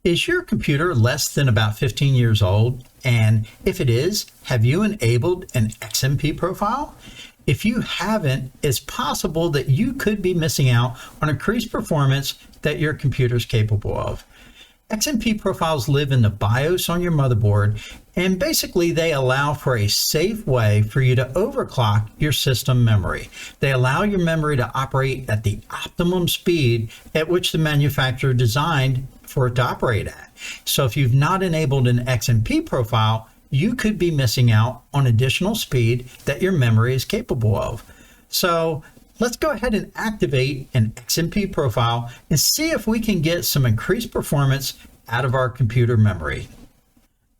Is your computer less than about 15 years old? And if it is, have you enabled an XMP profile? If you haven't, it's possible that you could be missing out on increased performance that your computer is capable of. XMP profiles live in the BIOS on your motherboard, and basically they allow for a safe way for you to overclock your system memory. They allow your memory to operate at the optimum speed at which the manufacturer designed for it to operate at. So if you've not enabled an XMP profile, you could be missing out on additional speed that your memory is capable of. So let's go ahead and activate an XMP profile and see if we can get some increased performance out of our computer memory.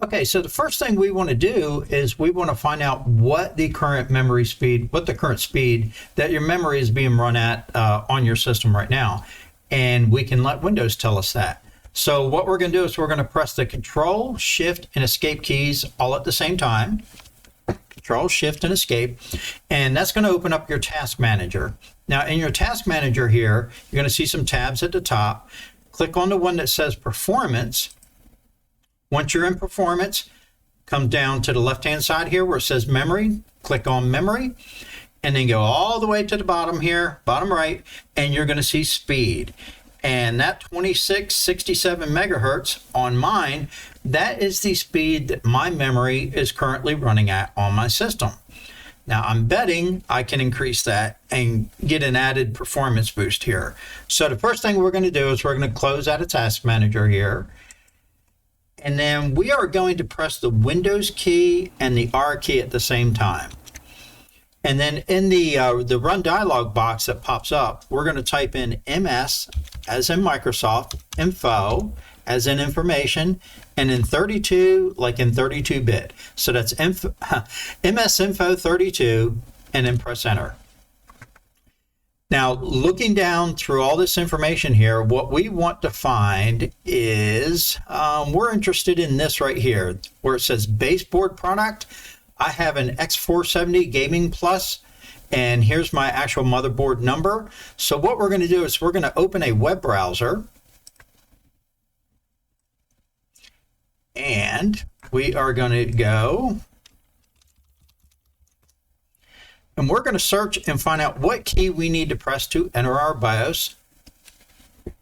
Okay, so the first thing we want to do is we want to find out what the current memory speed, what the current speed that your memory is being run at on your system right now. And we can let Windows tell us that. So what we're going to do is we're going to press the Control, Shift, and Escape keys all at the same time. Control, Shift, and Escape, and that's going to open up your Task Manager. Now in your Task Manager here, you're going to see some tabs at the top. Click on the one that says Performance. Once you're in Performance, come down to the left-hand side here where it says Memory. Click on Memory, and then go all the way to the bottom here, bottom right, and you're going to see Speed. And that 2667 megahertz on mine, that is the speed that my memory is currently running at on my system. Now I'm betting I can increase that and get an added performance boost here. So the first thing we're going to do is we're going to close out of Task Manager here. And then we are going to press the Windows key and the R key at the same time. And then in the Run dialog box that pops up, we're going to type in MS, as in Microsoft, Info, as in information, and in 32, like in 32-bit. So that's MS Info 32, and then press Enter. Now, looking down through all this information here, what we want to find is, we're interested in this right here, where it says baseboard product. I have an X470 Gaming Plus, and here's my actual motherboard number. So what we're going to do is we're going to open a web browser, and we are going to go, and we're going to search and find out what key we need to press to enter our BIOS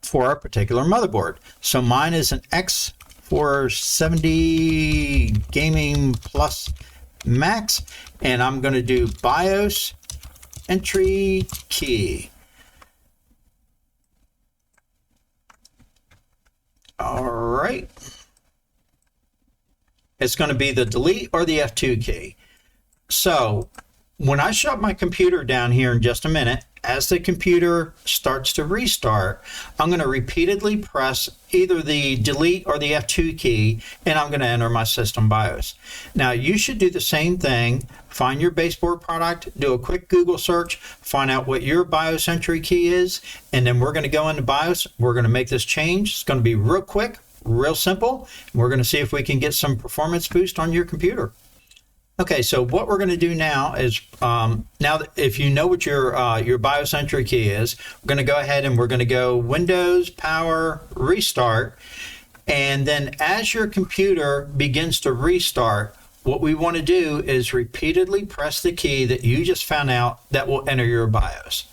for our particular motherboard. So mine is an X470 Gaming Plus Max, and I'm going to do BIOS entry key. All right. It's going to be the delete or the F2 key. So when I shut my computer down here in just a minute, as the computer starts to restart, I'm going to repeatedly press either the delete or the F2 key, and I'm going to enter my system BIOS. Now, you should do the same thing. Find your baseboard product, do a quick Google search, find out what your BIOS entry key is, and then we're going to go into BIOS. We're going to make this change. It's going to be real quick, real simple. And we're going to see if we can get some performance boost on your computer. Okay, so what we're going to do now is, now that if you know what your BIOS entry key is, we're going to go ahead and we're going to go Windows, Power, Restart. And then as your computer begins to restart, what we want to do is repeatedly press the key that you just found out that will enter your BIOS.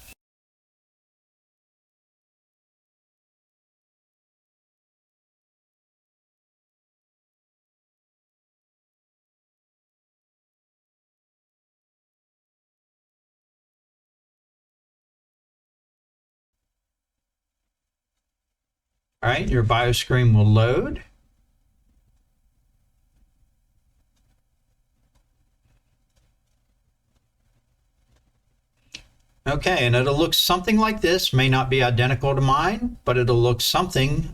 All right, your BIOS screen will load. Okay, and it'll look something like this. May not be identical to mine, but it'll look something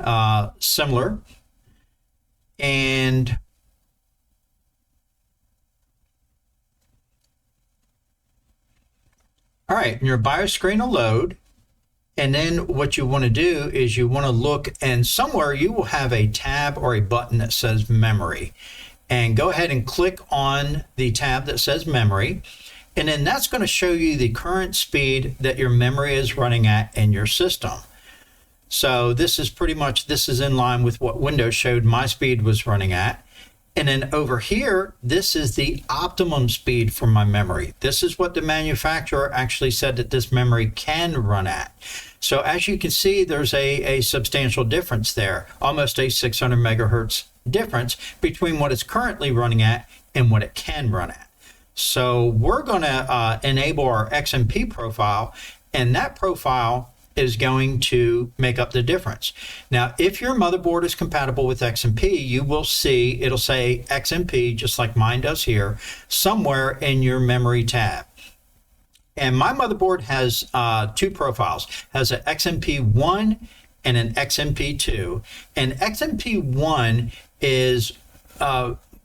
similar. And all right, your BIOS screen will load. And then what you want to do is you want to look, and somewhere you will have a tab or a button that says memory. And go ahead and click on the tab that says memory. And then that's going to show you the current speed that your memory is running at in your system. So this is pretty much, this is in line with what Windows showed my speed was running at. And then over here, this is the optimum speed for my memory. This is what the manufacturer actually said that this memory can run at. So as you can see, there's a substantial difference there, almost a 600 megahertz difference between what it's currently running at and what it can run at. So we're going to enable our XMP profile, and that profile is going to make up the difference. Now, if your motherboard is compatible with XMP, you will see it'll say XMP, just like mine does here, somewhere in your memory tab. And my motherboard has two profiles, has an XMP1 and an XMP2. And XMP1 is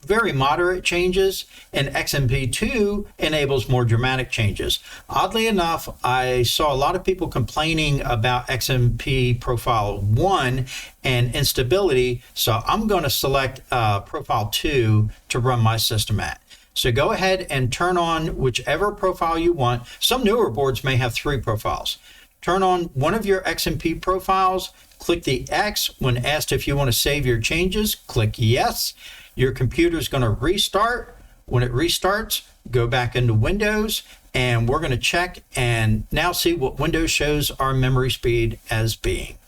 very moderate changes, and XMP2 enables more dramatic changes. Oddly enough, I saw a lot of people complaining about XMP Profile 1 and instability, so I'm going to select Profile 2 to run my system at. So go ahead and turn on whichever profile you want. Some newer boards may have 3 profiles. Turn on one of your XMP profiles, click the X. When asked if you want to save your changes, click yes. Your computer is going to restart. When it restarts, go back into Windows, and we're going to check and now see what Windows shows our memory speed as being.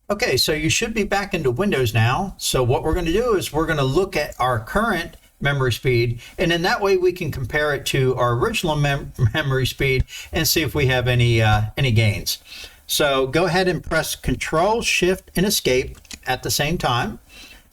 Okay, so you should be back into Windows now. So what we're going to do is we're going to look at our current memory speed, and in that way we can compare it to our original memory speed and see if we have any gains. So go ahead and press Control, Shift, and Escape at the same time.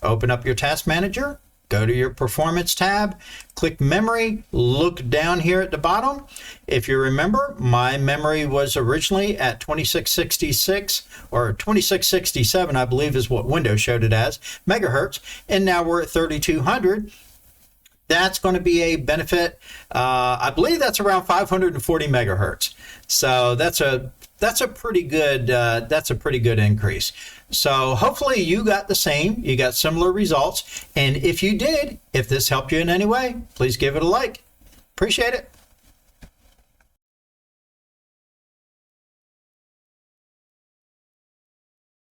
Open up your task manager, go to your performance tab, click memory, look down here at the bottom. If you remember, my memory was originally at 2666 or 2667, I believe is what Windows showed it as, megahertz, and now we're at 3200. That's going to be a benefit. I believe that's around 540 megahertz. So that's a pretty good increase. So hopefully you got the same, you got similar results. And if you did, if this helped you in any way, please give it a like. Appreciate it.